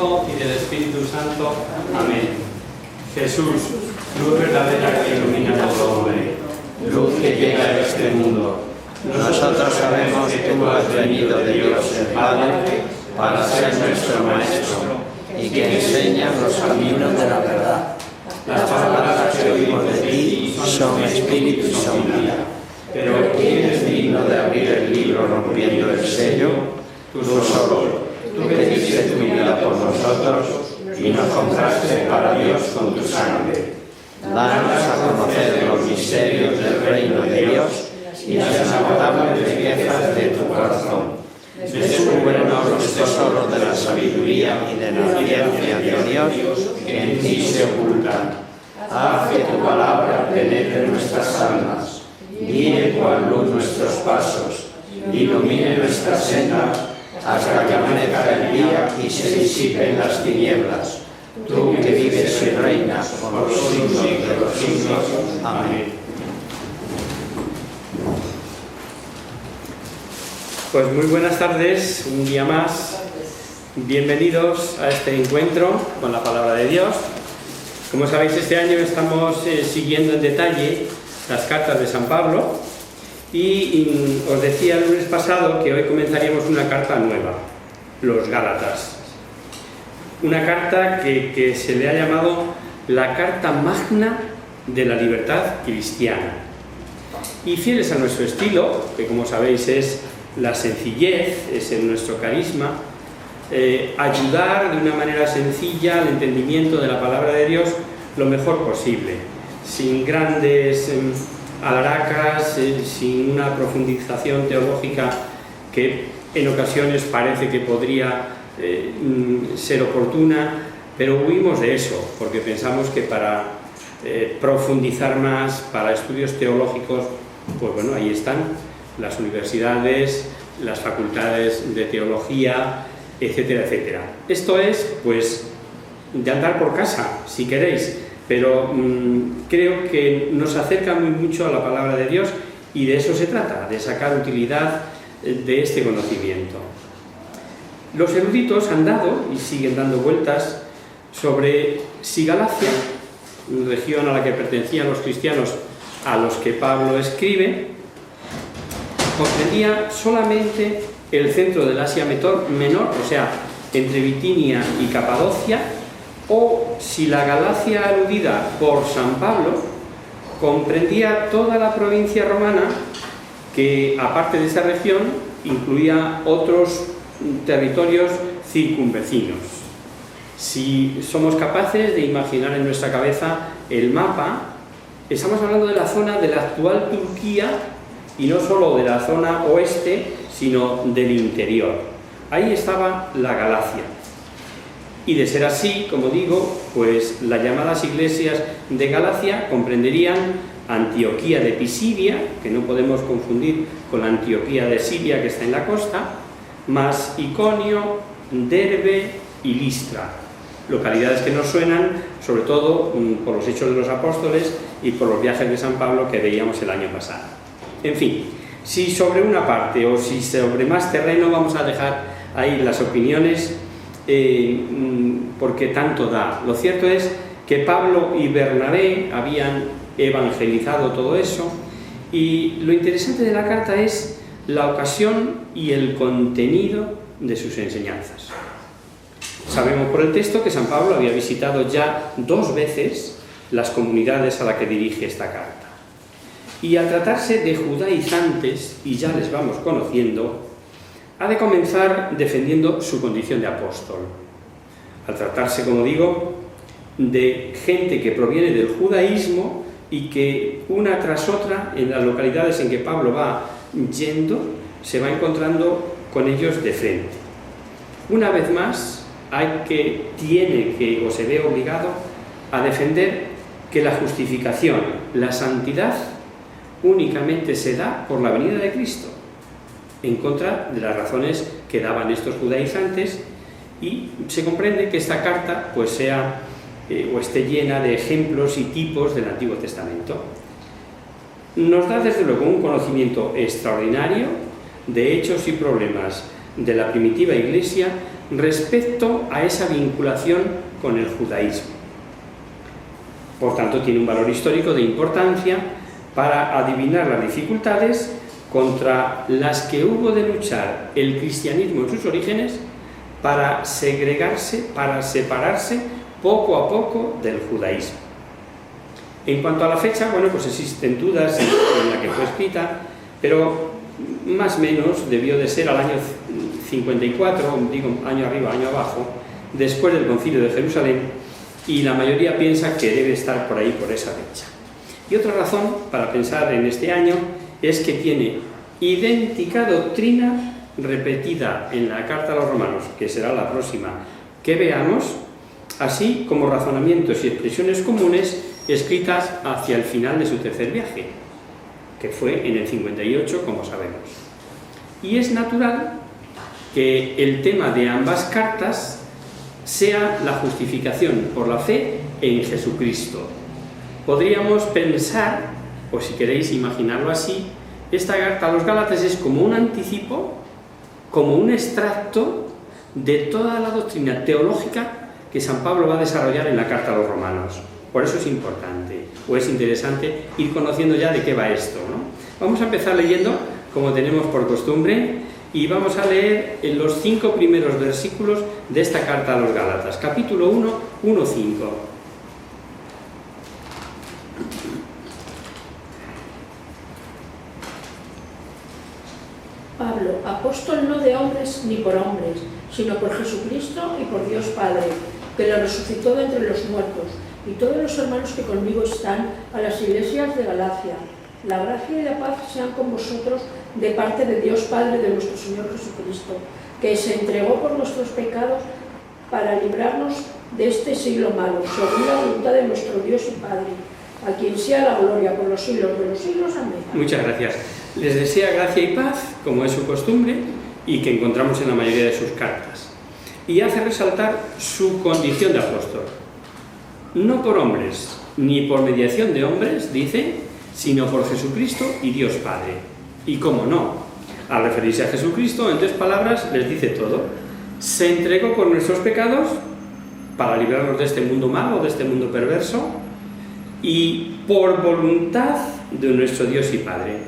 Hijo y del Espíritu Santo. Amén. Jesús, luz verdadera que ilumina a todo hombre, luz que llega a este mundo. Nosotros sabemos que tú has venido de Dios el Padre para ser nuestro Maestro y que enseñas los caminos de la verdad. Las palabras que oímos de ti son espíritu y son vida. Pero ¿quién es digno de abrir el libro rompiendo el sello? Tú solo, tú que diste tu vida por nosotros y nos compraste para Dios con tu sangre. Danos a conocer los misterios del reino de Dios y las inagotables riquezas de tu corazón. Descúbrenos los tesoros de la sabiduría y de la ciencia de Dios que en ti se ocultan. Haz que tu palabra penetre nuestras almas, guíe cual luz nuestros pasos, ilumine nuestras sendas hasta que amanezca el día y se disipen las tinieblas. Tú que vives y reinas por los siglos de los siglos. Amén. Pues muy buenas tardes, un día más. Bienvenidos a este encuentro con la Palabra de Dios. Como sabéis, este año estamos siguiendo en detalle las cartas de San Pablo y os decía el lunes pasado que hoy comenzaríamos una carta nueva, los Gálatas. Una carta que se le ha llamado la Carta Magna de la Libertad Cristiana. Y fieles a nuestro estilo, que como sabéis es la sencillez, es en nuestro carisma, ayudar de una manera sencilla al entendimiento de la palabra de Dios lo mejor posible, sin grandes alaracas, sin una profundización teológica que en ocasiones parece que podría ser oportuna, pero huimos de eso, porque pensamos que para profundizar más, para estudios teológicos, pues bueno, ahí están las universidades, las facultades de teología, etcétera, etcétera. Esto es, pues, de andar por casa, si queréis, pero creo que nos acerca muy mucho a la palabra de Dios y de eso se trata, de sacar utilidad de este conocimiento. Los eruditos han dado y siguen dando vueltas sobre si Galacia, región a la que pertenecían los cristianos a los que Pablo escribe, comprendía solamente el centro del Asia Menor, o sea, entre Bitinia y Capadocia, o si la Galacia aludida por San Pablo comprendía toda la provincia romana, que aparte de esa región incluía otros territorios circunvecinos. Si somos capaces de imaginar en nuestra cabeza el mapa, estamos hablando de la zona de la actual Turquía y no solo de la zona oeste, sino del interior. Ahí estaba la Galacia. Y de ser así, como digo, pues las llamadas iglesias de Galacia comprenderían Antioquía de Pisidia, que no podemos confundir con la Antioquía de Siria que está en la costa, más Iconio, Derbe y Listra, localidades que nos suenan sobre todo por los Hechos de los Apóstoles y por los viajes de San Pablo que veíamos el año pasado. En fin, si sobre una parte o si sobre más terreno, vamos a dejar ahí las opiniones porque tanto da. Lo cierto es que Pablo y Bernabé habían evangelizado todo eso y lo interesante de la carta es la ocasión y el contenido de sus enseñanzas. Sabemos por el texto que San Pablo había visitado ya 2 veces las comunidades a las que dirige esta carta. Y al tratarse de judaizantes, y ya les vamos conociendo, ha de comenzar defendiendo su condición de apóstol. Al tratarse, como digo, de gente que proviene del judaísmo y que una tras otra, en las localidades en que Pablo va yendo, se va encontrando con ellos de frente. Una vez más, tiene que o se ve obligado a defender que la justificación, la santidad, únicamente se da por la venida de Cristo, en contra de las razones que daban estos judaizantes, y se comprende que esta carta pues sea o esté llena de ejemplos y tipos del Antiguo Testamento. Nos da desde luego un conocimiento extraordinario de hechos y problemas de la primitiva Iglesia respecto a esa vinculación con el judaísmo. Por tanto, tiene un valor histórico de importancia para adivinar las dificultades contra las que hubo de luchar el cristianismo en sus orígenes para segregarse, para separarse poco a poco del judaísmo. En cuanto a la fecha, bueno, pues existen dudas en la que fue escrita, pero más o menos debió de ser al año 54, digo año arriba, año abajo, después del Concilio de Jerusalén, y la mayoría piensa que debe estar por ahí, por esa fecha. Y otra razón para pensar en este año es que tiene idéntica doctrina repetida en la Carta a los Romanos, que será la próxima que veamos, así como razonamientos y expresiones comunes escritas hacia el final de su tercer viaje, que fue en el 58, como sabemos. Y es natural que el tema de ambas cartas sea la justificación por la fe en Jesucristo. Podríamos pensar, o si queréis imaginarlo así, esta carta a los Gálatas es como un anticipo, como un extracto de toda la doctrina teológica que San Pablo va a desarrollar en la carta a los Romanos. Por eso es importante, o es interesante, ir conociendo ya de qué va esto, ¿no? Vamos a empezar leyendo, como tenemos por costumbre, y vamos a leer en los 5 primeros versículos de esta carta a los Gálatas, capítulo 1, 1-5. Pablo, apóstol no de hombres ni por hombres, sino por Jesucristo y por Dios Padre, que lo resucitó de entre los muertos, y todos los hermanos que conmigo están, a las iglesias de Galacia. La gracia y la paz sean con vosotros de parte de Dios Padre de nuestro Señor Jesucristo, que se entregó por nuestros pecados para librarnos de este siglo malo, según la voluntad de nuestro Dios y Padre, a quien sea la gloria por los siglos de los siglos. Amén. Muchas gracias. Les desea gracia y paz, como es su costumbre, y que encontramos en la mayoría de sus cartas. Y hace resaltar su condición de apóstol. No por hombres, ni por mediación de hombres, dice, sino por Jesucristo y Dios Padre. Y cómo no, al referirse a Jesucristo, en 3 palabras les dice todo. Se entregó por nuestros pecados para librarnos de este mundo malo, de este mundo perverso, y por voluntad de nuestro Dios y Padre.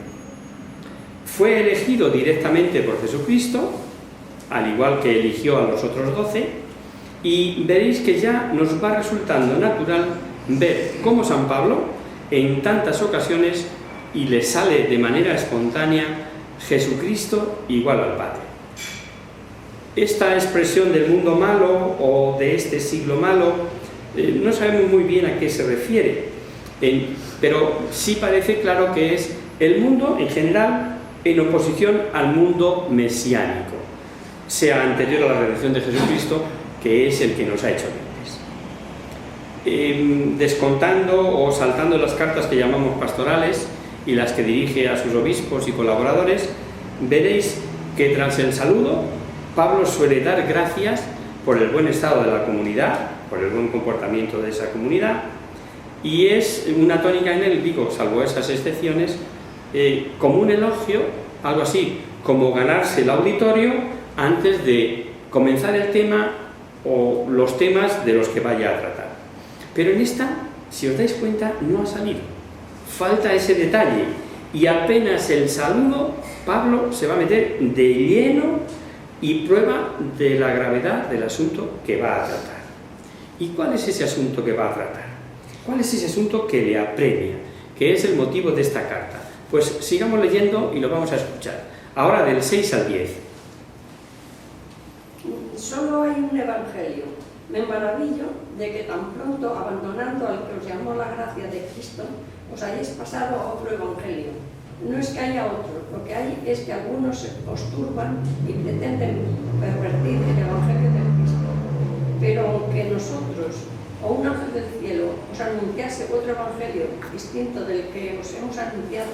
Fue elegido directamente por Jesucristo, al igual que eligió a los otros 12, y veréis que ya nos va resultando natural ver cómo San Pablo, en tantas ocasiones, y le sale de manera espontánea, Jesucristo igual al Padre. Esta expresión del mundo malo o de este siglo malo, no sabemos muy bien a qué se refiere, pero sí parece claro que es el mundo en general en oposición al mundo mesiánico, sea anterior a la redención de Jesucristo, que es el que nos ha hecho libres. Descontando o saltando las cartas que llamamos pastorales y las que dirige a sus obispos y colaboradores, veréis que tras el saludo, Pablo suele dar gracias por el buen estado de la comunidad, por el buen comportamiento de esa comunidad, y es una tónica en él, digo, salvo esas excepciones, como un elogio, algo así, como ganarse el auditorio antes de comenzar el tema o los temas de los que vaya a tratar. Pero en esta, si os dais cuenta, no ha salido. Falta ese detalle. Y apenas el saludo, Pablo se va a meter de lleno y prueba de la gravedad del asunto que va a tratar. ¿Y cuál es ese asunto que va a tratar? ¿Cuál es ese asunto que le apremia? Que es el motivo de esta carta. Pues sigamos leyendo y lo vamos a escuchar. Ahora del 6 al 10. Solo hay un evangelio. Me maravillo de que tan pronto, abandonando al que os llamó la gracia de Cristo, os hayáis pasado a otro evangelio. No es que haya otro, lo que hay es que algunos os turban y pretenden pervertir el evangelio de Cristo. Pero aunque nosotros o un ángel del cielo os anunciase otro evangelio distinto del que os hemos anunciado,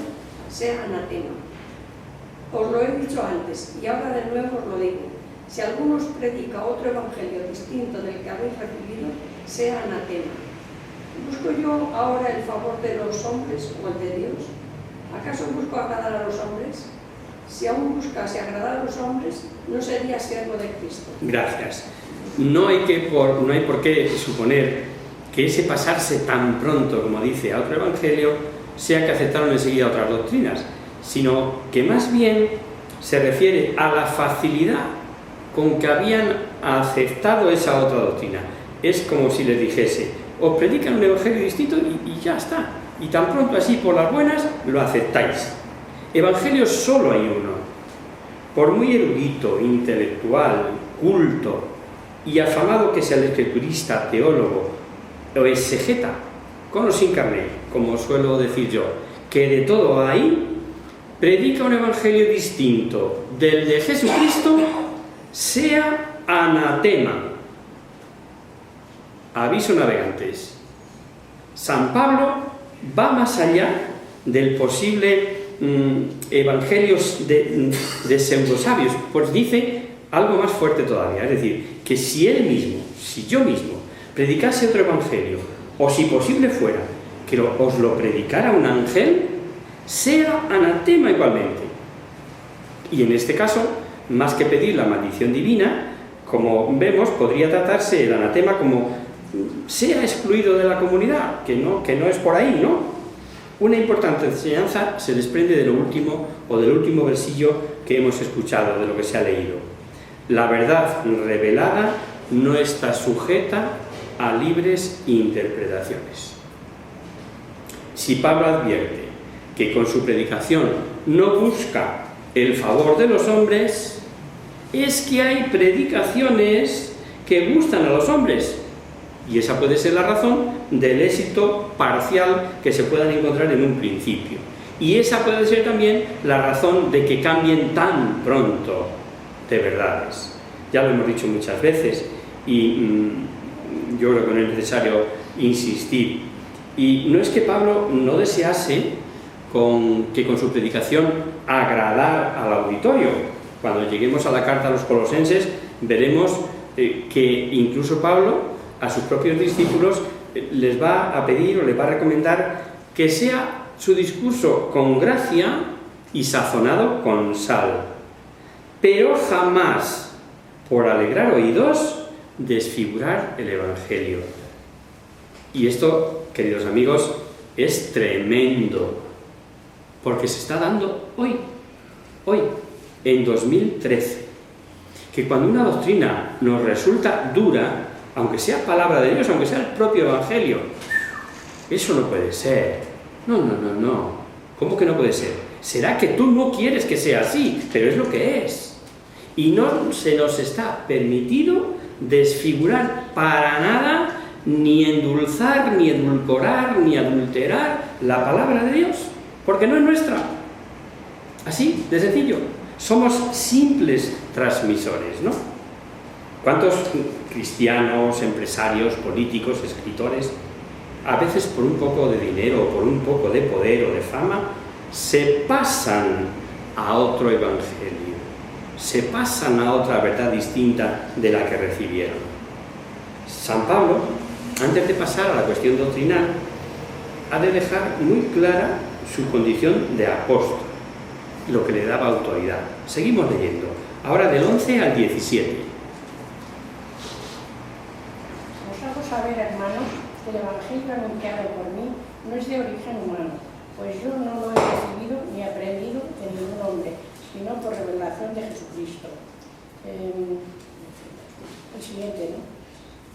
sea anatema. Os lo he dicho antes y ahora de nuevo os lo digo. Si alguno os predica otro evangelio distinto del que habéis recibido, sea anatema. ¿Busco yo ahora el favor de los hombres o el de Dios? ¿Acaso busco agradar a los hombres? Si aún buscase agradar a los hombres, no sería siervo de Cristo. Gracias. No hay por qué suponer que ese pasarse tan pronto, como dice, a otro evangelio, sea que aceptaron enseguida otras doctrinas, sino que más bien se refiere a la facilidad con que habían aceptado esa otra doctrina. Es como si les dijese, os predican un evangelio distinto y ya está. Y tan pronto así por las buenas lo aceptáis. Evangelio solo hay uno. Por muy erudito, intelectual, culto y afamado que sea el escriturista, teólogo o exegeta, con o sin carné, como suelo decir yo, que de todo hay, predica un evangelio distinto del de Jesucristo, sea anatema. Aviso navegantes. San Pablo va más allá del posible evangelios de pseudosabios, pues dice algo más fuerte todavía, es decir, que si yo mismo, predicase otro evangelio, o si posible fuera que os lo predicara un ángel, sea anatema igualmente. Y en este caso, más que pedir la maldición divina, como vemos, podría tratarse el anatema como sea excluido de la comunidad, que no es por ahí, ¿no? Una importante enseñanza se desprende de lo último o del último versillo que hemos escuchado, de lo que se ha leído. La verdad revelada no está sujeta a libres interpretaciones. Si Pablo advierte que con su predicación no busca el favor de los hombres, es que hay predicaciones que gustan a los hombres. Y esa puede ser la razón del éxito parcial que se puedan encontrar en un principio. Y esa puede ser también la razón de que cambien tan pronto de verdades. Ya lo hemos dicho muchas veces y yo creo que no es necesario insistir. Y no es que Pablo no desease que con su predicación agradar al auditorio. Cuando lleguemos a la carta a los colosenses veremos que incluso Pablo a sus propios discípulos les va a pedir o les va a recomendar que sea su discurso con gracia y sazonado con sal, pero jamás, por alegrar oídos, desfigurar el Evangelio. Y esto, queridos amigos, es tremendo, porque se está dando hoy, en 2013, que cuando una doctrina nos resulta dura, aunque sea palabra de Dios, aunque sea el propio Evangelio, eso no puede ser. No. ¿Cómo que no puede ser? Será que tú no quieres que sea así, pero es lo que es. Y no se nos está permitido desfigurar para nada, ni endulzar, ni edulcorar, ni adulterar la palabra de Dios, porque no es nuestra. Así, de sencillo. Somos simples transmisores, ¿no? ¿Cuántos cristianos, empresarios, políticos, escritores, a veces por un poco de dinero, por un poco de poder o de fama, se pasan a otro evangelio, se pasan a otra verdad distinta de la que recibieron? San Pablo, antes de pasar a la cuestión doctrinal, ha de dejar muy clara su condición de apóstol, lo que le daba autoridad. Seguimos leyendo, ahora del 11 al 17. Saber, hermanos, que el Evangelio anunciado por mí no es de origen humano, pues yo no lo he recibido ni aprendido de ningún hombre, sino por revelación de Jesucristo. El siguiente, ¿no?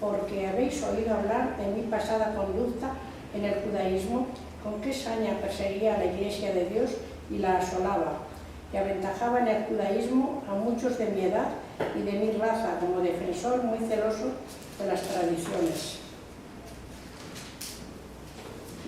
Porque habéis oído hablar de mi pasada conducta en el judaísmo, con qué saña perseguía a la Iglesia de Dios y la asolaba, que aventajaba en el judaísmo a muchos de mi edad y de mi raza, como defensor muy celoso de las tradiciones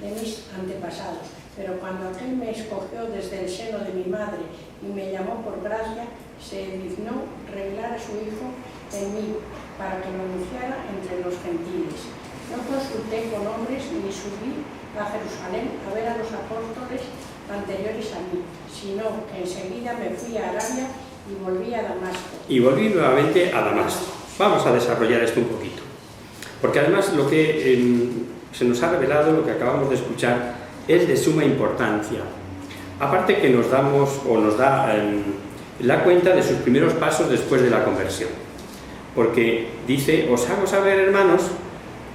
de mis antepasados. Pero cuando aquel me escogió desde el seno de mi madre y me llamó por gracia, se dignó revelar a su Hijo en mí, para que lo anunciara entre los gentiles. No consulté con hombres ni subí a Jerusalén a ver a los apóstoles anteriores a mí, sino que enseguida me fui a Arabia y volví a Damasco. Y volví nuevamente a Damasco. Vamos a desarrollar esto un poquito, porque además lo que se nos ha revelado, lo que acabamos de escuchar, es de suma importancia. Aparte que nos da la cuenta de sus primeros pasos después de la conversión. Porque dice, os hago saber, hermanos,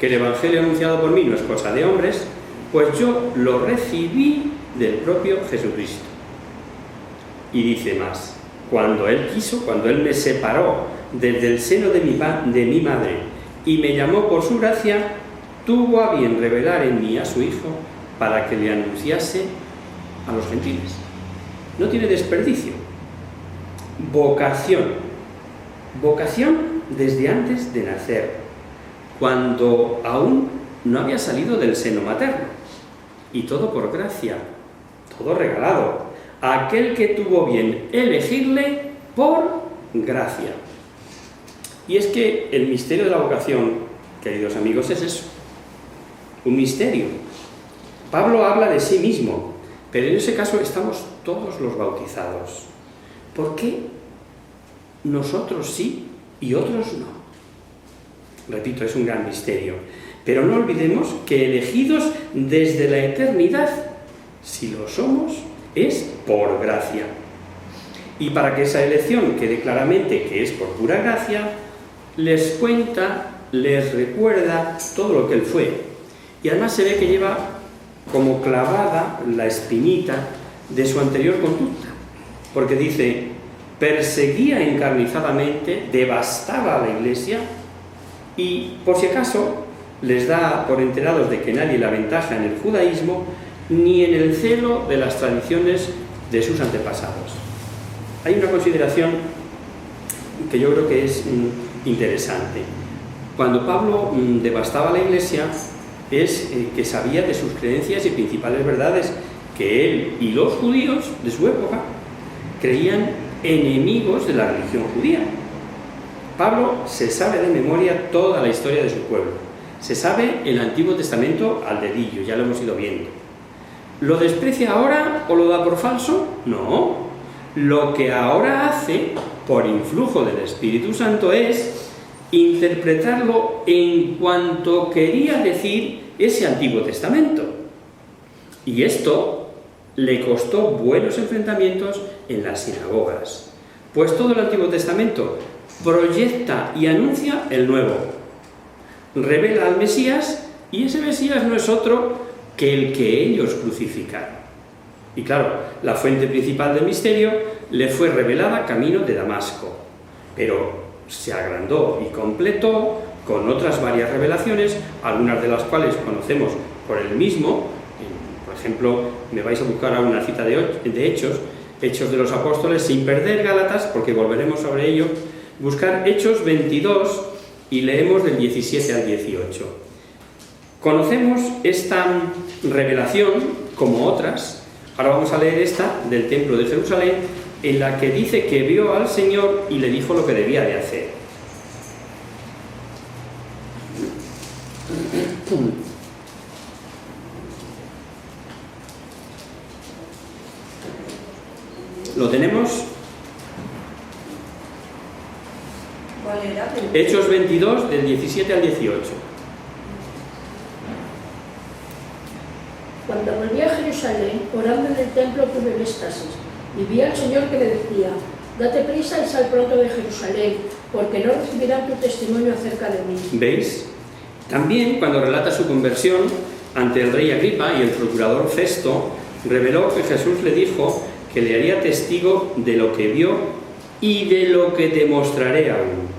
que el Evangelio anunciado por mí no es cosa de hombres, pues yo lo recibí del propio Jesucristo. Y dice más, cuando Él quiso, cuando Él me separó desde el seno de mi madre y me llamó por su gracia, tuvo a bien revelar en mí a su Hijo para que le anunciase a los gentiles. No tiene desperdicio. Vocación. Vocación desde antes de nacer, cuando aún no había salido del seno materno. Y todo por gracia, todo regalado. Aquel que tuvo bien elegirle por gracia. Y es que el misterio de la vocación, queridos amigos, es eso. Un misterio. Pablo habla de sí mismo, pero en ese caso estamos todos los bautizados. ¿Por qué nosotros sí y otros no? Repito, es un gran misterio. Pero no olvidemos que elegidos desde la eternidad, si lo somos, es por gracia. Y para que esa elección quede claramente que es por pura gracia, les cuenta, les recuerda todo lo que él fue. Y además se ve que lleva como clavada la espinita de su anterior conducta. Porque dice, perseguía encarnizadamente, devastaba a la Iglesia y, por si acaso, les da por enterados de que nadie la aventaja en el judaísmo ni en el celo de las tradiciones de sus antepasados. Hay una consideración que yo creo que es interesante. Cuando Pablo devastaba la Iglesia, es que sabía de sus creencias y principales verdades, que él y los judíos de su época creían enemigos de la religión judía. Pablo se sabe de memoria toda la historia de su pueblo. Se sabe el Antiguo Testamento al dedillo, ya lo hemos ido viendo. ¿Lo desprecia ahora o lo da por falso? No. Lo que ahora hace, por influjo del Espíritu Santo, es interpretarlo en cuanto quería decir ese Antiguo Testamento. Y esto le costó buenos enfrentamientos en las sinagogas, pues todo el Antiguo Testamento proyecta y anuncia el Nuevo, revela al Mesías, y ese Mesías no es otro que el que ellos crucificaron. Y claro, la fuente principal del misterio le fue revelada camino de Damasco, pero se agrandó y completó con otras varias revelaciones, algunas de las cuales conocemos por él mismo. Por ejemplo, me vais a buscar a una cita de Hechos de los Apóstoles, sin perder Gálatas, porque volveremos sobre ello, buscar Hechos 22 y leemos del 17 al 18. Conocemos esta revelación como otras. Ahora vamos a leer esta del Templo de Jerusalén, en la que dice que vio al Señor y le dijo lo que debía de hacer. ¿Lo tenemos? ¿Cuál era? Hechos 22, del 17 al 18. Cuando volví a Jerusalén, orando en el templo tuve un éxtasis, y vi al Señor que me decía, date prisa y sal pronto de Jerusalén, porque no recibirán tu testimonio acerca de mí. ¿Veis? También, cuando relata su conversión ante el rey Agripa y el procurador Festo, reveló que Jesús le dijo que le haría testigo de lo que vio y de lo que te mostraré aún.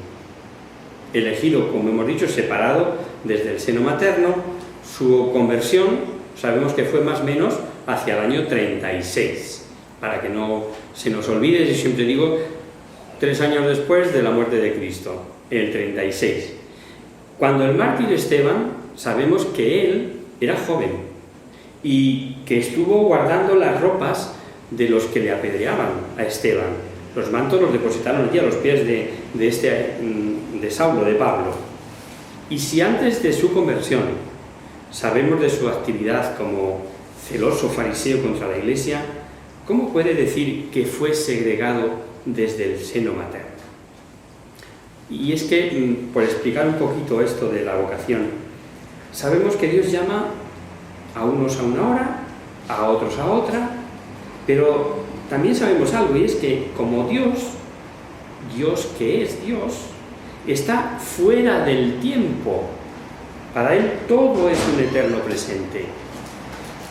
Elegido, como hemos dicho, separado desde el seno materno, su conversión sabemos que fue más o menos hacia el año 36, para que no se nos olvide, yo siempre digo 3 años después de la muerte de Cristo, el 36. Cuando el mártir Esteban, sabemos que él era joven y que estuvo guardando las ropas de los que le apedreaban a Esteban. Los mantos los depositaron allí a los pies de Saulo, de Pablo. Y si antes de su conversión sabemos de su actividad como celoso fariseo contra la Iglesia, ¿cómo puede decir que fue segregado desde el seno materno? Y es que, por explicar un poquito esto de la vocación, sabemos que Dios llama a unos a una hora, a otros a otra, Pero también sabemos algo, y es que como Dios que es Dios, está fuera del tiempo. Para Él todo es un eterno presente.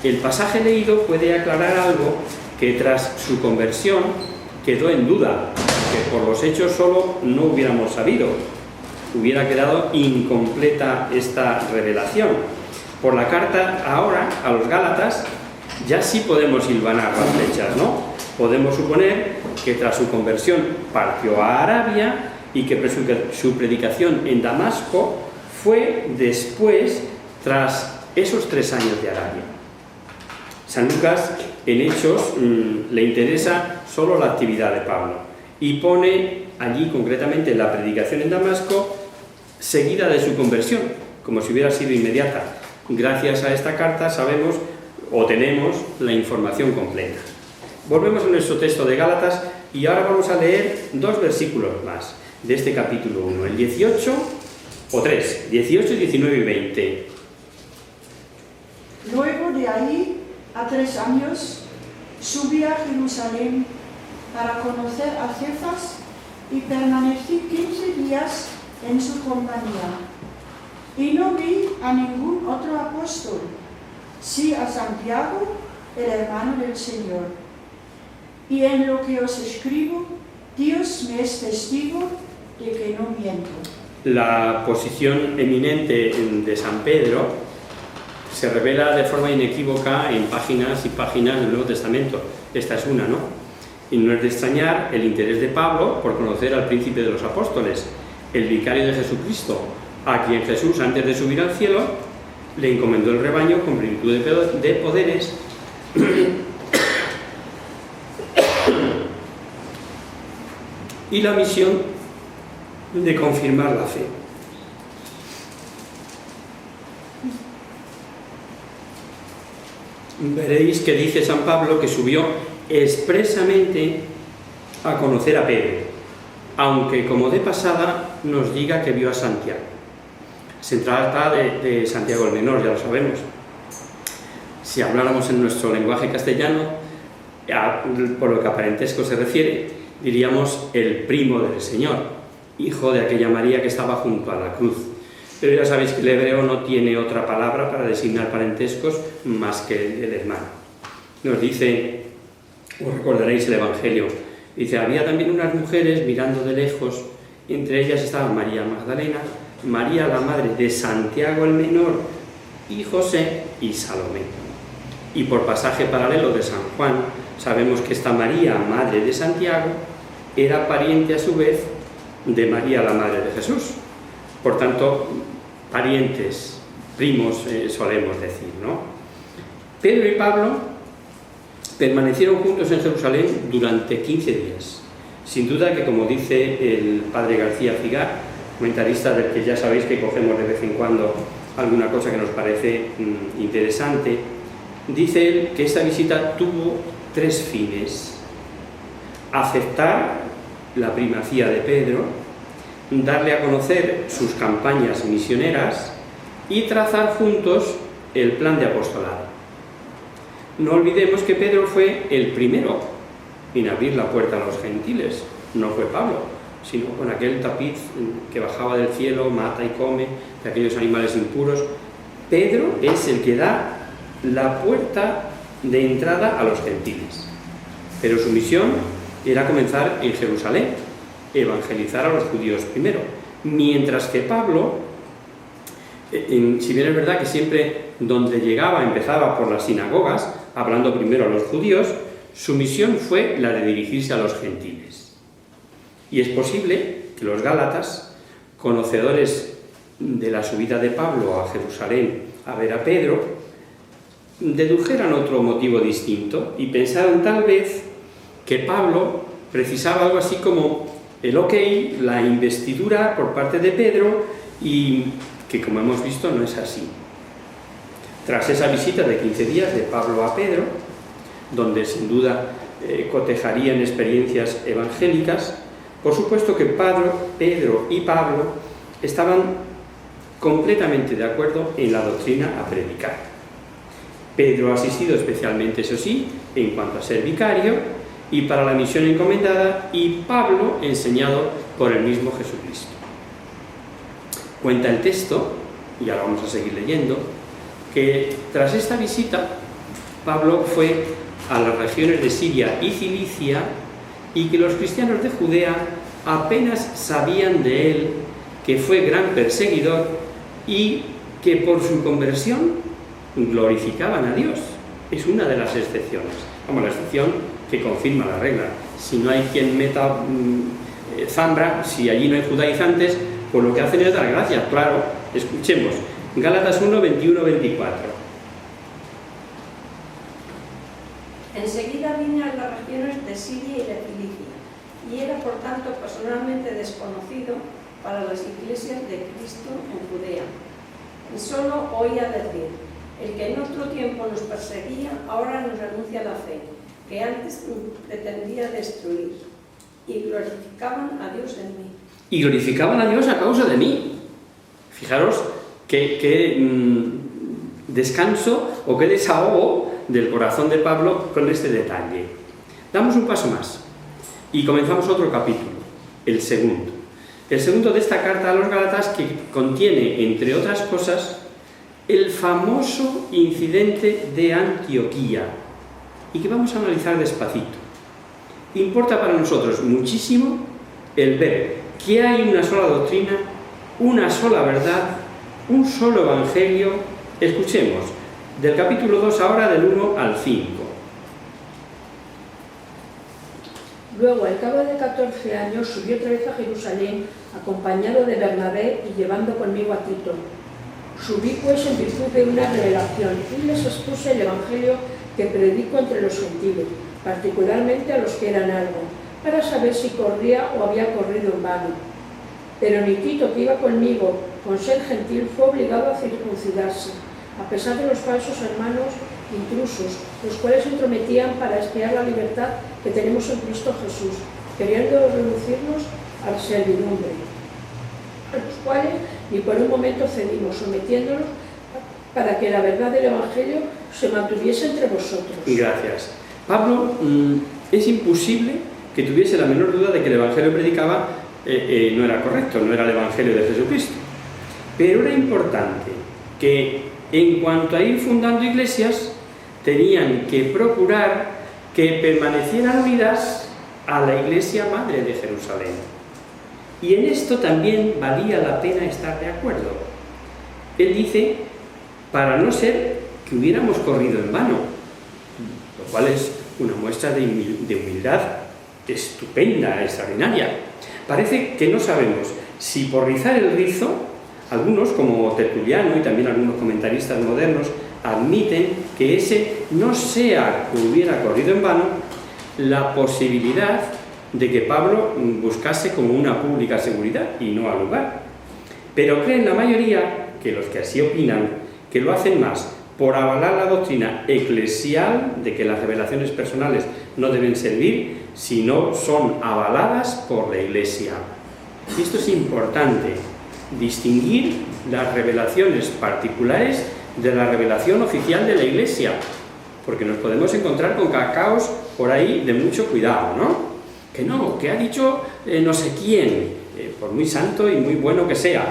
El pasaje leído puede aclarar algo que tras su conversión quedó en duda, que por los hechos solo no hubiéramos sabido. Hubiera quedado incompleta esta revelación. Por la carta ahora a los Gálatas ya sí podemos hilvanar las fechas, ¿no? Podemos suponer que tras su conversión partió a Arabia y que su predicación en Damasco fue después, tras esos 3 años de Arabia. San Lucas, en Hechos, le interesa solo la actividad de Pablo y pone allí concretamente la predicación en Damasco seguida de su conversión, como si hubiera sido inmediata. Gracias a esta carta sabemos o tenemos la información completa. Volvemos a nuestro texto de Gálatas y ahora vamos a leer 2 versículos más de este capítulo 1, el 18 o 3, 18, 19 y 20. Luego de ahí, a 3 años, subí a Jerusalén para conocer a Cefas y permanecí 15 días en su compañía. Y no vi a ningún otro apóstol, sí a Santiago, el hermano del Señor. Y en lo que os escribo, Dios me es testigo de que no miento. La posición eminente de San Pedro se revela de forma inequívoca en páginas y páginas del Nuevo Testamento. Esta es una, ¿no? Y no es de extrañar el interés de Pablo por conocer al príncipe de los apóstoles, el vicario de Jesucristo, a quien Jesús, antes de subir al cielo, le encomendó el rebaño con plenitud de poderes y la misión de confirmar la fe. Veréis que dice San Pablo que subió expresamente a conocer a Pedro, aunque como de pasada nos diga que vio a Santiago. Se trata de Santiago el Menor, ya lo sabemos. Si habláramos en nuestro lenguaje castellano, por lo que a parentesco se refiere, diríamos el primo del Señor, hijo de aquella María que estaba junto a la cruz. Pero ya sabéis que el hebreo no tiene otra palabra para designar parentescos más que el hermano. Nos dice, os recordaréis el Evangelio, dice, había también unas mujeres mirando de lejos, entre ellas estaba María Magdalena, María la madre de Santiago el Menor y José y Salomé. Y por pasaje paralelo de San Juan, sabemos que esta María, madre de Santiago, era pariente a su vez de María la madre de Jesús. Por tanto, parientes, primos solemos decir, ¿no? Pedro y Pablo permanecieron juntos en Jerusalén durante 15 días. Sin duda que, como dice el padre García Figar, comentarista del que ya sabéis que cogemos de vez en cuando alguna cosa que nos parece interesante, dice él que esta visita tuvo 3 fines: aceptar la primacía de Pedro, darle a conocer sus campañas misioneras y trazar juntos el plan de apostolado. No olvidemos que Pedro fue el primero en abrir la puerta a los gentiles, no fue Pablo, sino con aquel tapiz que bajaba del cielo, mata y come de aquellos animales impuros. Pedro es el que da la puerta de entrada a los gentiles, pero su misión era comenzar en Jerusalén, evangelizar a los judíos primero, mientras que Pablo, si bien es verdad que siempre donde llegaba empezaba por las sinagogas, hablando primero a los judíos, su misión fue la de dirigirse a los gentiles. Y es posible que los gálatas, conocedores de la subida de Pablo a Jerusalén a ver a Pedro, dedujeran otro motivo distinto y pensaron tal vez que Pablo precisaba algo así como el ok, la investidura por parte de Pedro, y que, como hemos visto, no es así. Tras esa visita de 15 días de Pablo a Pedro, donde sin duda cotejarían experiencias evangélicas, por supuesto que Pedro y Pablo estaban completamente de acuerdo en la doctrina a predicar. Pedro ha asistido especialmente, eso sí, en cuanto a ser vicario y para la misión encomendada, y Pablo enseñado por el mismo Jesucristo. Cuenta el texto, y ahora vamos a seguir leyendo, que tras esta visita Pablo fue a las regiones de Siria y Cilicia y que los cristianos de Judea apenas sabían de él, que fue gran perseguidor y que por su conversión glorificaban a Dios. Es una de las excepciones. Vamos, la excepción que confirma la regla. Si no hay quien meta zambra, si allí no hay judaizantes, pues lo que hacen es dar gracias. Claro, escuchemos. Gálatas 1, 21, 24. Enseguida vine a las regiones de Siria y de Cilicia, y era por tanto personalmente desconocido para las iglesias de Cristo en Judea. Y solo oía decir: el que en otro tiempo nos perseguía, ahora nos anuncia la fe, que antes pretendía destruir, y glorificaban a Dios en mí. Y glorificaban a Dios a causa de mí. Fijaros qué descanso o qué desahogo del corazón de Pablo con este detalle. Damos un paso más y comenzamos otro capítulo, el segundo. El segundo de esta carta a los Gálatas, que contiene, entre otras cosas, el famoso incidente de Antioquía y que vamos a analizar despacito. Importa para nosotros muchísimo el ver que hay una sola doctrina, una sola verdad, un solo evangelio. Escuchemos, del capítulo 2 ahora, del 1 al 5. Luego, al cabo de 14 años, subí otra vez a Jerusalén, acompañado de Bernabé y llevando conmigo a Tito. Subí pues en virtud de una revelación y les expuse el evangelio que predico entre los gentiles, particularmente a los que eran algo, para saber si corría o había corrido en vano. Pero ni Tito, que iba conmigo, con ser gentil, fue obligado a circuncidarse, a pesar de los falsos hermanos intrusos, los cuales se entrometían para espiar la libertad que tenemos en Cristo Jesús, queriendo reducirnos a la servidumbre, a los cuales ni por un momento cedimos, sometiéndonos para que la verdad del Evangelio se mantuviese entre vosotros. Gracias. Pablo, es imposible que tuviese la menor duda de que el Evangelio que predicaba no era correcto, no era el Evangelio de Jesucristo. Pero era importante que, en cuanto a ir fundando iglesias, tenían que procurar que permanecieran unidas a la Iglesia Madre de Jerusalén. Y en esto también valía la pena estar de acuerdo. Él dice, para no ser que hubiéramos corrido en vano, lo cual es una muestra de humildad estupenda, extraordinaria. Parece que no sabemos si por rizar el rizo, algunos como Tertuliano y también algunos comentaristas modernos admiten que ese no sea que hubiera corrido en vano la posibilidad de que Pablo buscase como una pública seguridad y no al lugar. Pero creen la mayoría, que los que así opinan, que lo hacen más por avalar la doctrina eclesial de que las revelaciones personales no deben servir, sino son avaladas por la Iglesia. Y esto es importante, distinguir las revelaciones particulares de la revelación oficial de la Iglesia, porque nos podemos encontrar con cacaos por ahí de mucho cuidado, ¿no? Que ha dicho no sé quién, por muy santo y muy bueno que sea,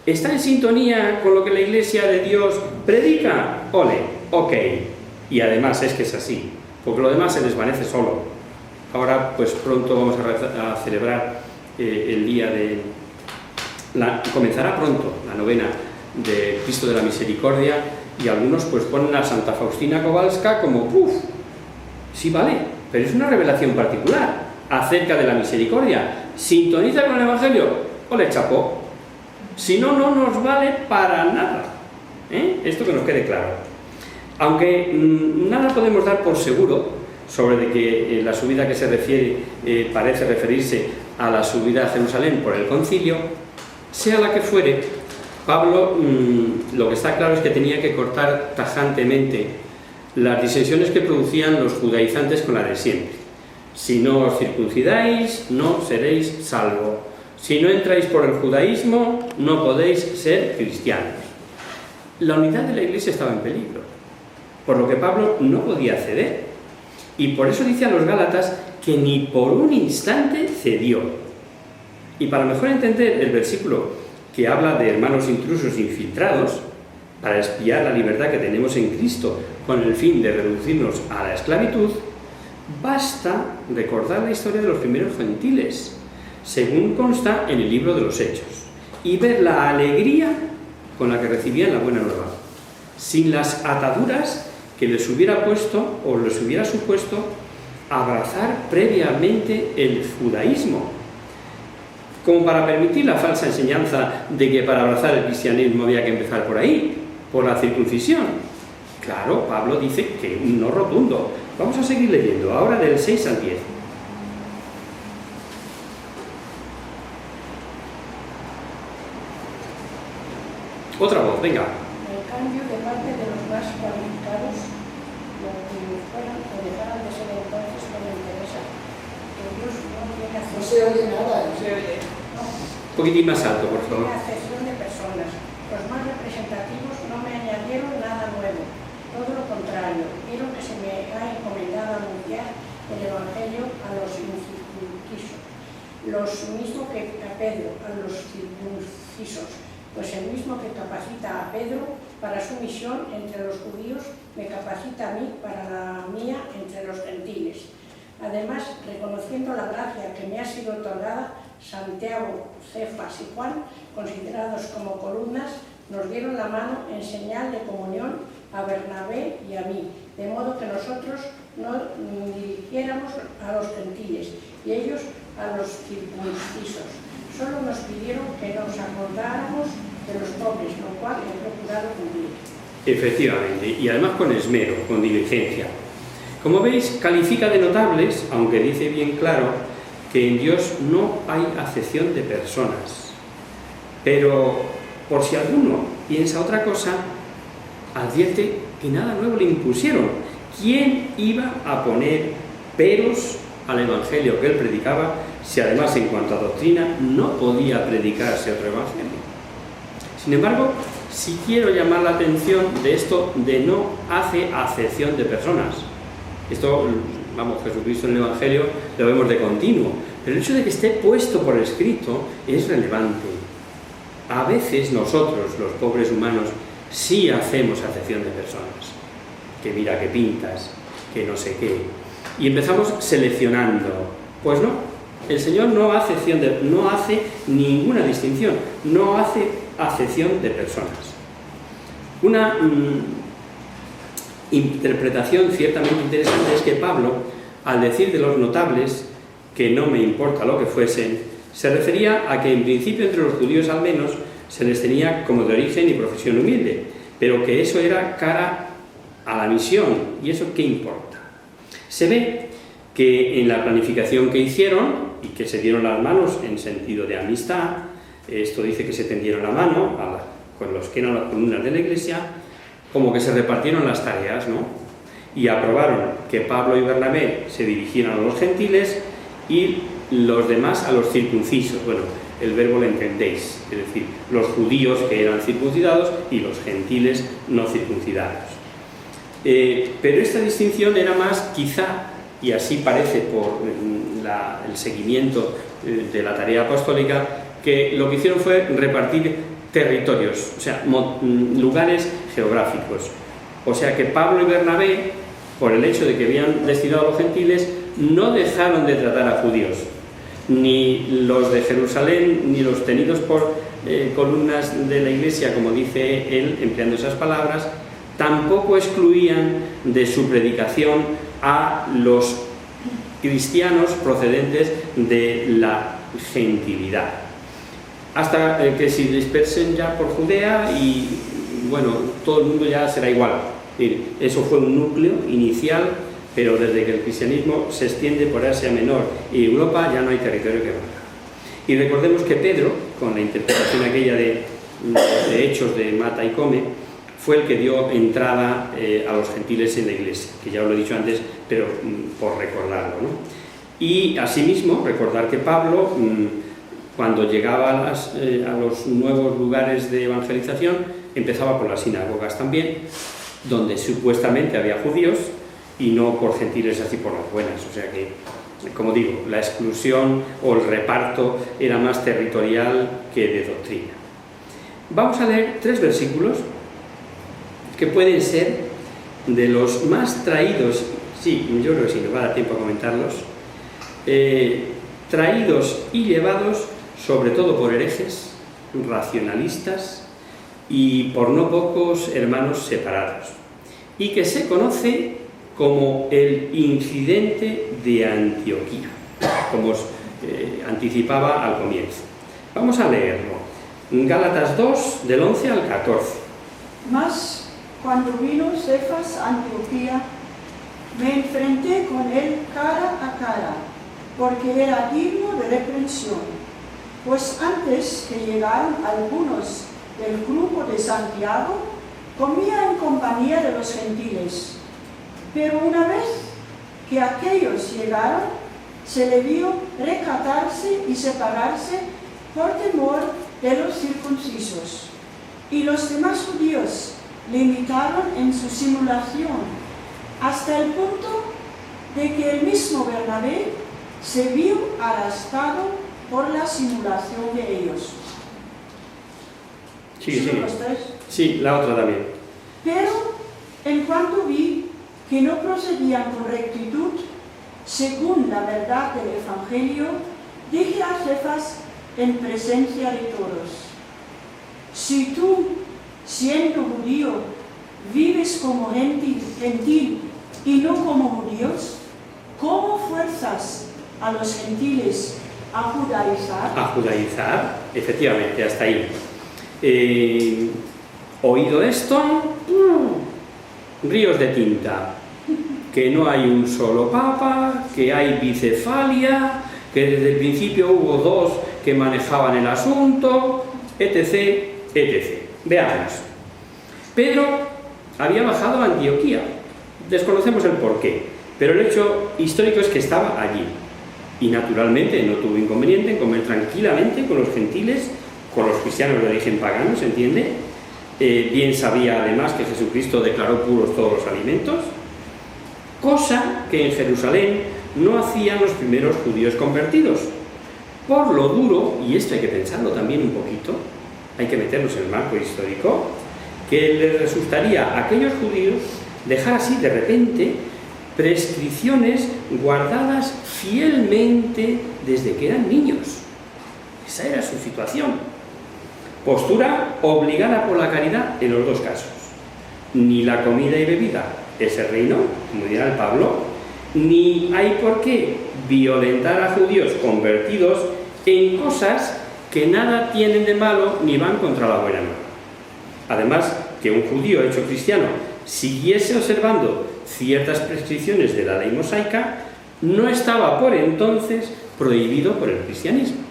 ¿está en sintonía con lo que la Iglesia de Dios predica? Ole, ok. Y además es que es así, porque lo demás se desvanece solo. Ahora, pues pronto vamos a celebrar el día de... comenzará pronto la novena de Cristo de la Misericordia, y algunos pues ponen a Santa Faustina Kowalska como, sí vale, pero es una revelación particular acerca de la misericordia. ¿Sintoniza con el Evangelio? Ole, chapó. Si no, no nos vale para nada. Esto que nos quede claro. Aunque nada podemos dar por seguro sobre de que la subida que se refiere parece referirse a la subida a Jerusalén por el concilio, sea la que fuere, Pablo lo que está claro es que tenía que cortar tajantemente las disensiones que producían los judaizantes con la de siempre. Si no os circuncidáis, no seréis salvos. Si no entráis por el judaísmo, no podéis ser cristianos. La unidad de la Iglesia estaba en peligro, por lo que Pablo no podía ceder. Y por eso dice a los Gálatas que ni por un instante cedió. Y para mejor entender el versículo que habla de hermanos intrusos infiltrados, para espiar la libertad que tenemos en Cristo con el fin de reducirnos a la esclavitud, basta recordar la historia de los primeros gentiles, según consta en el libro de los Hechos, y ver la alegría con la que recibían la buena nueva, sin las ataduras que les hubiera puesto o les hubiera supuesto abrazar previamente el judaísmo, como para permitir la falsa enseñanza de que para abrazar el cristianismo había que empezar por ahí, por la circuncisión. Claro, Pablo dice que un no rotundo. Vamos a seguir leyendo, ahora del 6 al 10. Otra voz, venga. En cambio, de parte de los más cualificados, los que fueran o dejaran de ser entonces no me interesa. Que Dios no tiene No se oye nada, no se oye. Un poquitín más alto, por favor. Tiene acepción de personas. Los más representativos no me añadieron nada nuevo. Todo lo contrario, vieron que se me ha encomendado anunciar el Evangelio a los incircuncisos, los mismos que a Pedro, a los circuncisos, pues el mismo que capacita a Pedro para su misión entre los judíos, me capacita a mí para la mía entre los gentiles. Además, reconociendo la gracia que me ha sido otorgada, Santiago, Cefas y Juan, considerados como columnas, nos dieron la mano en señal de comunión a Bernabé y a mí, de modo que nosotros no dirigiéramos a los gentiles y ellos a los circuncisos. Solo nos pidieron que nos acordáramos de los pobres, lo cual he procurado cumplir. Efectivamente, y además con esmero, con diligencia. Como veis, califica de notables, aunque dice bien claro que en Dios no hay acepción de personas. Pero, por si alguno piensa otra cosa, advierte que nada nuevo le impusieron. ¿Quién iba a poner peros al evangelio que él predicaba, si además en cuanto a doctrina no podía predicarse otro evangelio? Sin embargo, sí quiero llamar la atención de esto de no hace acepción de personas. Esto, vamos, Jesucristo en el evangelio lo vemos de continuo, pero el hecho de que esté puesto por escrito es relevante. A veces nosotros, los pobres humanos, sí hacemos acepción de personas. Que mira que pintas, que no sé qué. Y empezamos seleccionando. Pues no, el Señor no hace ninguna distinción, no hace acepción de personas. Una interpretación ciertamente interesante es que Pablo, al decir de los notables, que no me importa lo que fuesen, se refería a que en principio entre los judíos al menos se les tenía como de origen y profesión humilde, pero que eso era cara a la misión, y eso qué importa. Se ve que en la planificación que hicieron y que se dieron las manos en sentido de amistad, esto dice que se tendieron la mano con los que eran las columnas de la iglesia, como que se repartieron las tareas, ¿no? Y aprobaron que Pablo y Bernabé se dirigieran a los gentiles y los demás a los circuncisos. Bueno, el verbo lo entendéis, es decir, los judíos que eran circuncidados y los gentiles no circuncidados. Pero esta distinción era más, quizá, y así parece por el seguimiento de la tarea apostólica, que lo que hicieron fue repartir territorios, o sea, lugares geográficos. O sea que Pablo y Bernabé, por el hecho de que habían destinado a los gentiles, no dejaron de tratar a judíos, ni los de Jerusalén, ni los tenidos por columnas de la iglesia, como dice él, empleando esas palabras, tampoco excluían de su predicación a los cristianos procedentes de la gentilidad. Hasta que se dispersen ya por Judea y, bueno, todo el mundo ya será igual. Eso fue un núcleo inicial, pero desde que el cristianismo se extiende por Asia Menor y Europa ya no hay territorio que valga. Y recordemos que Pedro, con la interpretación aquella de Hechos de Mata y Come, fue el que dio entrada a los gentiles en la iglesia, que ya os lo he dicho antes, pero por recordarlo, ¿no? Y asimismo, recordar que Pablo, cuando llegaba a los nuevos lugares de evangelización, empezaba por las sinagogas también, donde supuestamente había judíos y no por gentiles así por las buenas. O sea que, como digo, la exclusión o el reparto era más territorial que de doctrina. Vamos a leer 3 versículos que pueden ser de los más traídos, sí, yo creo que sí, nos va a dar tiempo a comentarlos, traídos y llevados sobre todo por herejes, racionalistas y por no pocos hermanos separados, y que se conoce como el incidente de Antioquía, como os anticipaba al comienzo. Vamos a leerlo. Gálatas 2, del 11 al 14. Mas, cuando vino Cefas a Antioquía, me enfrenté con él cara a cara, porque era digno de reprensión. Pues antes que llegaran algunos del grupo de Santiago, comía en compañía de los gentiles. Pero una vez que aquellos llegaron, se le vio recatarse y separarse por temor de los circuncisos. Y los demás judíos le imitaron en su simulación, hasta el punto de que el mismo Bernabé se vio arrastrado por la simulación de ellos. Sí. ¿Los 3? Sí, la otra también. Pero, en cuanto vi que no procedían con rectitud, según la verdad del Evangelio, dije a Cefas en presencia de todos: si tú, siendo judío, vives como gentil y no como judíos, ¿cómo fuerzas a los gentiles a judaizar? A judaizar, efectivamente, hasta ahí. Oído esto, ríos de tinta, que no hay un solo papa, que hay bicefalia, que desde el principio hubo 2 que manejaban el asunto, etc., etc. Veamos. Pedro había bajado a Antioquía. Desconocemos el porqué, pero el hecho histórico es que estaba allí. Y naturalmente no tuvo inconveniente en comer tranquilamente con los gentiles, con los cristianos de origen pagano, ¿se entiende? Bien sabía además que Jesucristo declaró puros todos los alimentos, cosa que en Jerusalén no hacían los primeros judíos convertidos, por lo duro, y esto hay que pensarlo también un poquito, hay que meternos en el marco histórico, que les resultaría a aquellos judíos dejar así de repente prescripciones guardadas fielmente desde que eran niños. Esa era su situación. Postura obligada por la caridad en los 2 casos. Ni la comida y bebida es el reino, como dirá el Pablo, ni hay por qué violentar a judíos convertidos en cosas que nada tienen de malo ni van contra la buena norma. Además, que un judío hecho cristiano siguiese observando ciertas prescripciones de la ley mosaica no estaba por entonces prohibido por el cristianismo.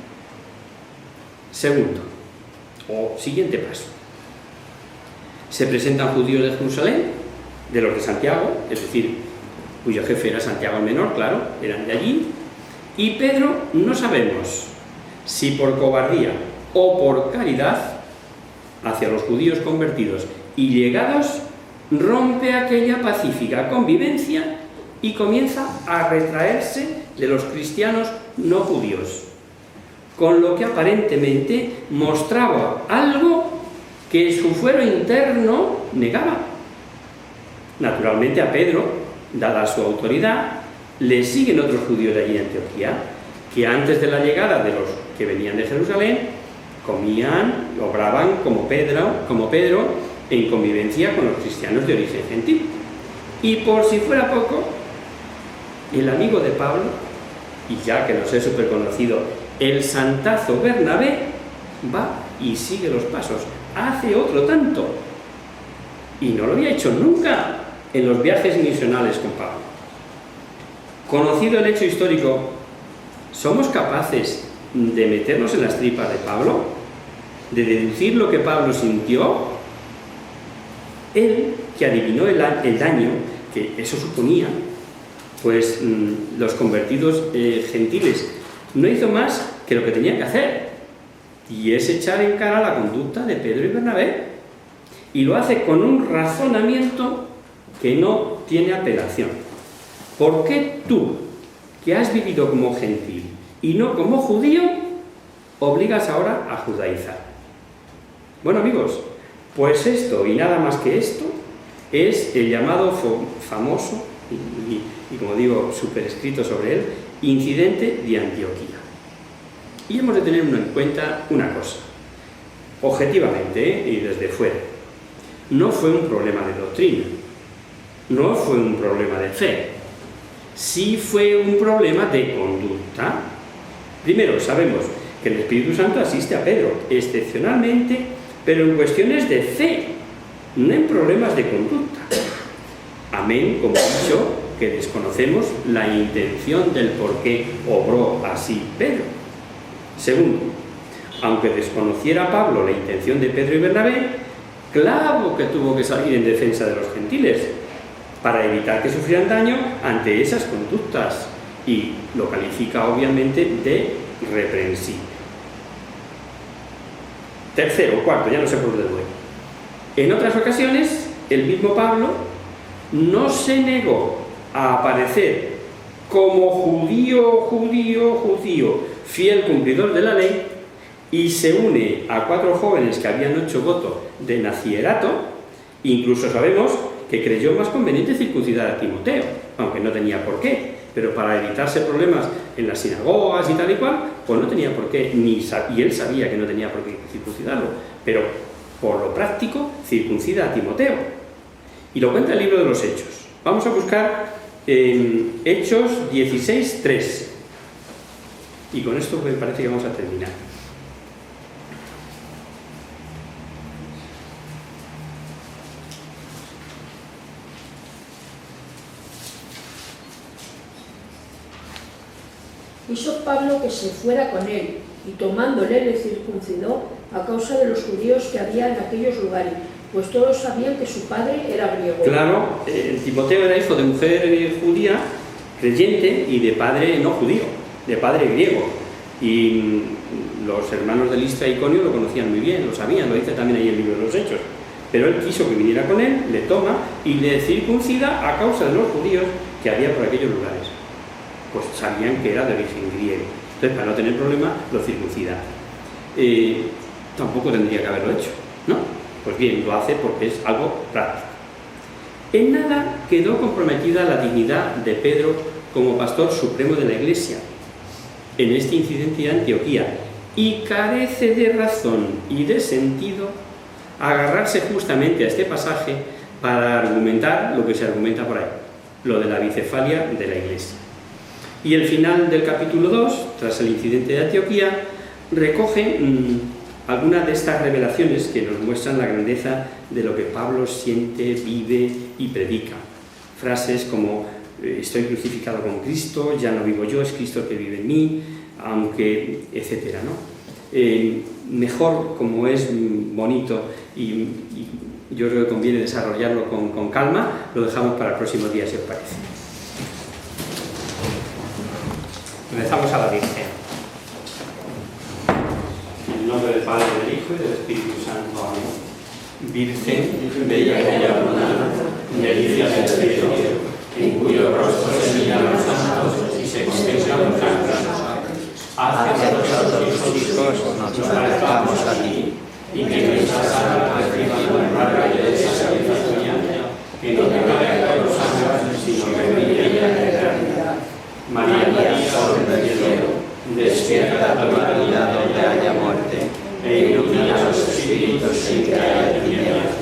Segundo, o siguiente paso. Se presentan judíos de Jerusalén, de los de Santiago, es decir, cuyo jefe era Santiago el Menor, claro, eran de allí, y Pedro no sabemos si por cobardía o por caridad hacia los judíos convertidos y llegados, rompe aquella pacífica convivencia y comienza a retraerse de los cristianos no judíos, con lo que aparentemente mostraba algo que su fuero interno negaba. Naturalmente a Pedro, dada su autoridad, le siguen otros judíos de allí en Antioquía, que antes de la llegada de los que venían de Jerusalén, comían, obraban como Pedro en convivencia con los cristianos de origen gentil. Y por si fuera poco, el amigo de Pablo, y ya que nos es súper conocido, el santazo Bernabé, va y sigue los pasos, hace otro tanto, y no lo había hecho nunca en los viajes misionales con Pablo. Conocido el hecho histórico, ¿somos capaces de meternos en las tripas de Pablo? ¿De deducir lo que Pablo sintió? Él, que adivinó el daño que eso suponía, pues los convertidos gentiles, no hizo más que lo que tenía que hacer, y es echar en cara la conducta de Pedro y Bernabé. y lo hace con un razonamiento que no tiene apelación. ¿Por qué tú, que has vivido como gentil y no como judío, obligas ahora a judaizar? Bueno, amigos, pues esto y nada más que esto es el llamado famoso y como digo, superescrito sobre él, incidente de Antioquía. Y hemos de tener en cuenta una cosa, objetivamente y desde fuera. No fue un problema de doctrina, no fue un problema de fe, sí fue un problema de conducta. Primero, sabemos que el Espíritu Santo asiste a Pedro, excepcionalmente, pero en cuestiones de fe, no en problemas de conducta. Amén, como he dicho, que desconocemos la intención del por qué obró así Pedro. Segundo, aunque desconociera Pablo la intención de Pedro y Bernabé, claro que tuvo que salir en defensa de los gentiles para evitar que sufrieran daño ante esas conductas, y lo califica obviamente de reprensible. Tercero, cuarto, ya no sé por dónde voy. En otras ocasiones, el mismo Pablo no se negó a aparecer como judío, fiel cumplidor de la ley, y se une a 4 jóvenes que habían hecho voto de nazierato. Incluso sabemos que creyó más conveniente circuncidar a Timoteo, aunque no tenía por qué, pero para evitarse problemas en las sinagogas y tal y cual, pues no tenía por qué, y él sabía que no tenía por qué circuncidarlo, pero por lo práctico circuncida a Timoteo. Y lo cuenta el libro de los Hechos. Vamos a buscar Hechos 16:3. Y con esto me parece que vamos a terminar. Hizo Pablo que se fuera con él, y tomándole le circuncidó a causa de los judíos que había en aquellos lugares, pues todos sabían que su padre era griego. Claro, Timoteo era hijo de mujer judía, creyente, y de padre no judío, de padre griego. Y los hermanos de Listra y Iconio lo conocían muy bien, lo sabían, lo dice también ahí el libro de los Hechos. Pero él quiso que viniera con él, le toma y le circuncida a causa de los judíos que había por aquellos lugares. Pues sabían que era de origen griego. Entonces, para no tener problema, lo circuncida. Tampoco tendría que haberlo hecho, ¿no? Pues bien, lo hace porque es algo práctico. En nada quedó comprometida la dignidad de Pedro como pastor supremo de la Iglesia en este incidente de Antioquía, y carece de razón y de sentido agarrarse justamente a este pasaje para argumentar lo que se argumenta por ahí, lo de la bicefalia de la Iglesia. Y el final del capítulo 2, tras el incidente de Antioquía, recoge algunas de estas revelaciones que nos muestran la grandeza de lo que Pablo siente, vive y predica. Frases como estoy crucificado con Cristo, ya no vivo yo, es Cristo que vive en mí, aunque, etcétera, ¿no? Mejor, como es bonito y yo creo que conviene desarrollarlo con calma, lo dejamos para el próximo día, si os parece. Rezamos a la Virgen. En el nombre del Padre, del Hijo y del Espíritu Santo. Amén. Virgen, bella y abundante, delicia del cielo, en cuyo rostro se miran los santos y se contemplan los ángeles. Haz que nosotros, tus hijos, nos parezcamos a ti, y que nuestras almas reciban la rayo de esa sabiduría, que no te caiga con los ángeles, sino que brille en la eternidad. María, Sol del cielo, despierta tu claridad donde haya muerte, e ilumina los espíritus sin que haya tinieblas.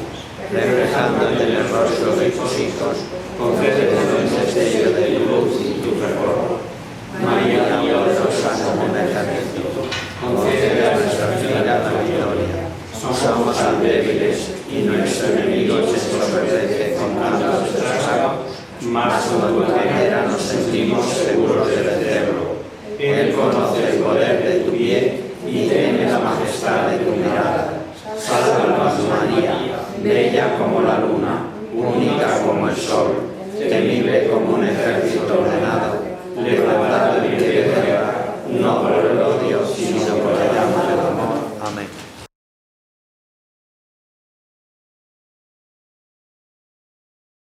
Reflejando en el rostro de tus hijos, concédenos el destello de tu luz y tu fervor. María, gloriosa como un ejército, concede a nuestra vida la victoria. Somos tan débiles y nuestro enemigo se ensoberbece con tantos estragos, mas con tu manera nos sentimos seguros de vencerlo. Él conoce